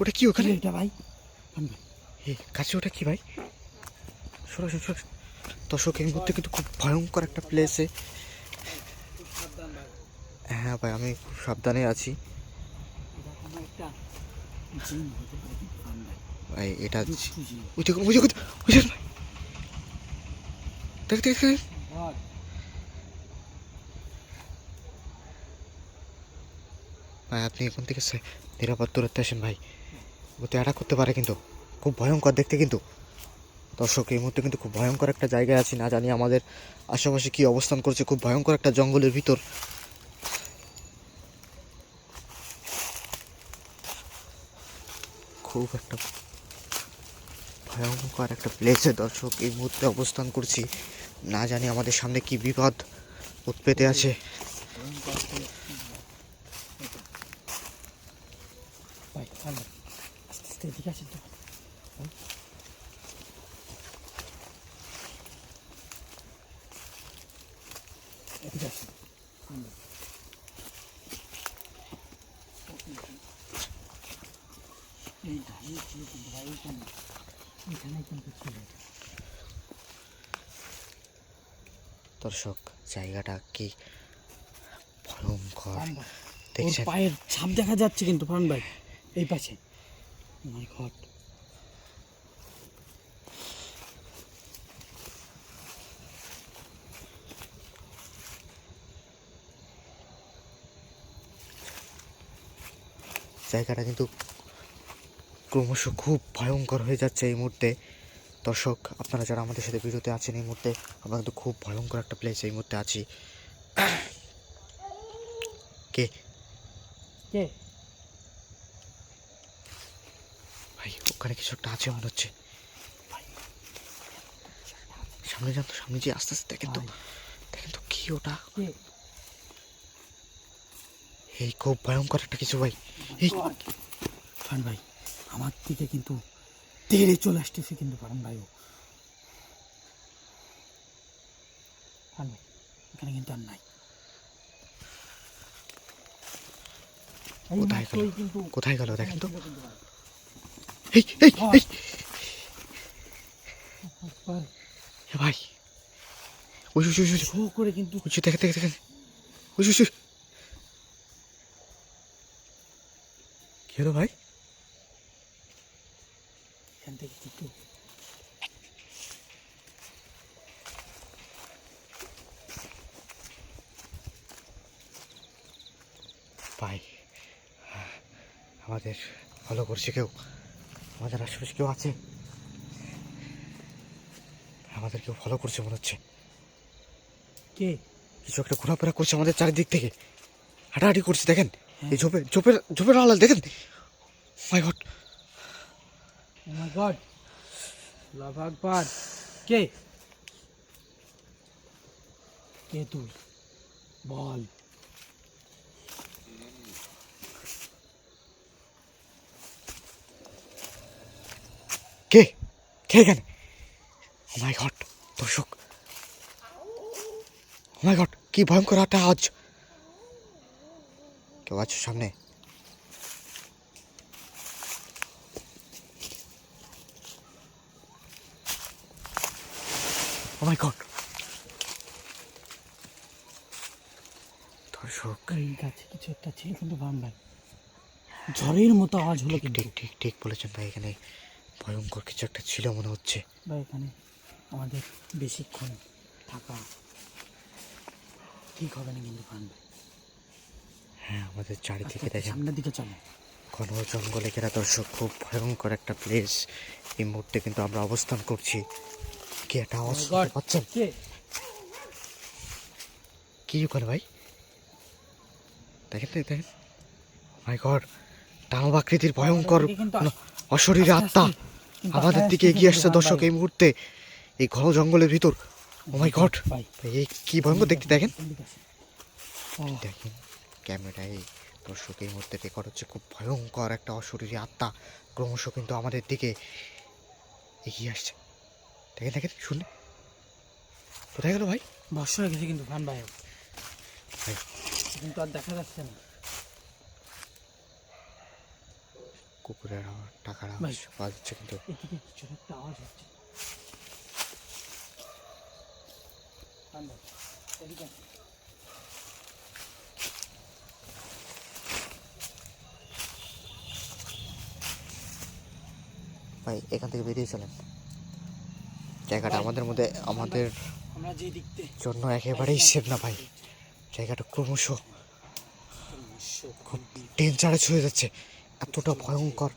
ওটা কি ওখানে? এটা ভাই কাছে ওটা কি ভাই? সরাসরি দর্শক এই মুহূর্তে কিন্তু খুব ভয়ঙ্কর একটা প্লেসে। হ্যাঁ ভাই, আমি খুব সাবধানে আছি ভাই। এটা দেখ দেখ দেখ ভাই, আপনি এখন থেকে নিরাপদ দূরত্বে আসেন ভাই। ওতে অ্যাটাক করতে পারে কিন্তু, খুব ভয়ঙ্কর দেখতে কিন্তু। দর্শক এই মুহূর্তে কিন্তু খুব ভয়ঙ্কর একটা জায়গায় আছি, না জানি আমাদের আশেপাশে কি অবস্থান করছে। খুব ভয়ঙ্কর একটা জঙ্গলের ভিতর, খুব একটা ভয়ঙ্কর একটা প্লেসে দর্শক এই মুহূর্তে অবস্থান করছি। না জানি আমাদের সামনে কি বিপদ উৎপেতে আছে। আস্তে আস্তে এদিকে আসেন তো। এদিকে আসেন। দর্শক জায়গাটা কি ভয়ঙ্কর ওর দেখছেন? পায়ের ছাপ দেখা যাচ্ছে কিন্তু ফারহান ভাই এই পাশে। মাই গড, জায়গাটা কিন্তু ক্রমশ খুব ভয়ঙ্কর হয়ে যাচ্ছে এই মুহূর্তে। দর্শক আপনারা যারা আমাদের সাথে ভিডিওতে আছেন, এই মুহূর্তে আমরা কিন্তু খুব ভয়ঙ্কর একটা প্লেস এই মুহূর্তে আছি। কে কে ভাই? ওখানে কিছু একটা আছে মনে হচ্ছে। সামনে যান তো, সামনে যে আস্তে আস্তে দেখেন তো, দেখেন তো কি ওটা। এই খুব ভয়ঙ্কর একটা কিছু ভাই। এই ফারহান ভাই আমার দিকে কিন্তু তেড়ে চলে আসতেছে কিন্তু ফারহান ভাইও। ফারহান ভাই এখানে কিন্তু আর নাই। কোথায় গেল? কিন্তু কোথায় গেল দেখেন তো। কিন্তু ভাই। এই এই এই একবার এ ভাই, ওই ওই ওই শো করে কিন্তু ওই দেখেন দেখেন দেখেন, ওই ওই কি হলো ভাই? এখান থেকে কিন্তু ভাই আমাদের ফলো করছে কেউ, আমাদের আশেপাশে কেউ আছে, আমাদের কেউ ফলো করছে মনে হচ্ছে। কে কিছু একটা ঘোরাফেরা করছে আমাদের চারিদিক থেকে, হাঁটাহাঁটি করছে দেখেন। এই ঝোপের ঝোপের ঝোপের আড়াল দেখেন। মাই গড, ও মাই গড, আল্লাহু আকবার। কে কে তুই বল। কে কে এখানে? ও মাই গড দর্শক, ও মাই গড, কি ভয়ঙ্কর একটা আওয়াজ। কেউ আছে সামনে? ও মাই গড দর্শক, এই গাছে কিছু একটা ছিল কিন্তু ফারহান ভাই, ঝড়ের মতো আওয়াজ হলো ঠিক কিন্তু। ঠিক ঠিক ঠিক বলেছেন ভাই, এখানে ভয়ঙ্কর কিছু একটা ছিল মনে হচ্ছে। ভাই এখানে আমাদের বেশিক্ষণ থাকা ঠিক হবে না কিন্তু ফারহান ভাই। হ্যাঁ, আমাদের চারিদিকে আস্তে আস্তে দেখেন সামনের দিকে চলো। ঘন জঙ্গলে ঘেরা দর্শক, খুব ভয়ঙ্কর একটা প্লেস এই মুহূর্তে কিন্তু আমরা অবস্থান করছি। কি একটা আওয়াজ শুনতে পাচ্ছেন? কে কি ওখানে ভাই? দেখেন দেখেন, মাই গড, দানব আকৃতির ভয়ঙ্কর অশরীরী আত্মা আমাদের দিকে এগিয়ে আসছে দর্শক এই মুহূর্তে, এই ঘন জঙ্গলের ভিতর। ও মাই গড ভাই, এই কি ভয়ঙ্কর দেখতে দেখেন। দেখেন ক্যামেরায় দর্শক এই মুহূর্তে রেকর্ড হচ্ছে, খুব ভয়ঙ্কর একটা অশরীরী আত্মা ক্রমশ কিন্তু আমাদের দিকে এগিয়ে আসছে। দেখেন দেখেন, শুনলে কোথায় গেল ভাই? বর্ষা হয়ে গেছে কিন্তু ফারহান ভাই, ভাই কিন্তু আর দেখা যাচ্ছে না। কুকুরের আওয়াজ, টাকার ভাই। আওয়াজ পাওয়া যাচ্ছে কিন্তু এদিকে কিছু একটা আওয়াজ হচ্ছে। ফান ভাই, এদিকে আসুন। ভাই এখান থেকে বেরিয়ে চলেন। জায়গাটা আমাদের মধ্যে আমাদের আমরা যে দিক দিয়ে জন্য একেবারেই সেফ না ভাই। জায়গাটা ক্রমশ খুব ডেঞ্জারাস হয়ে যাচ্ছে, এতটা ভয়ঙ্কর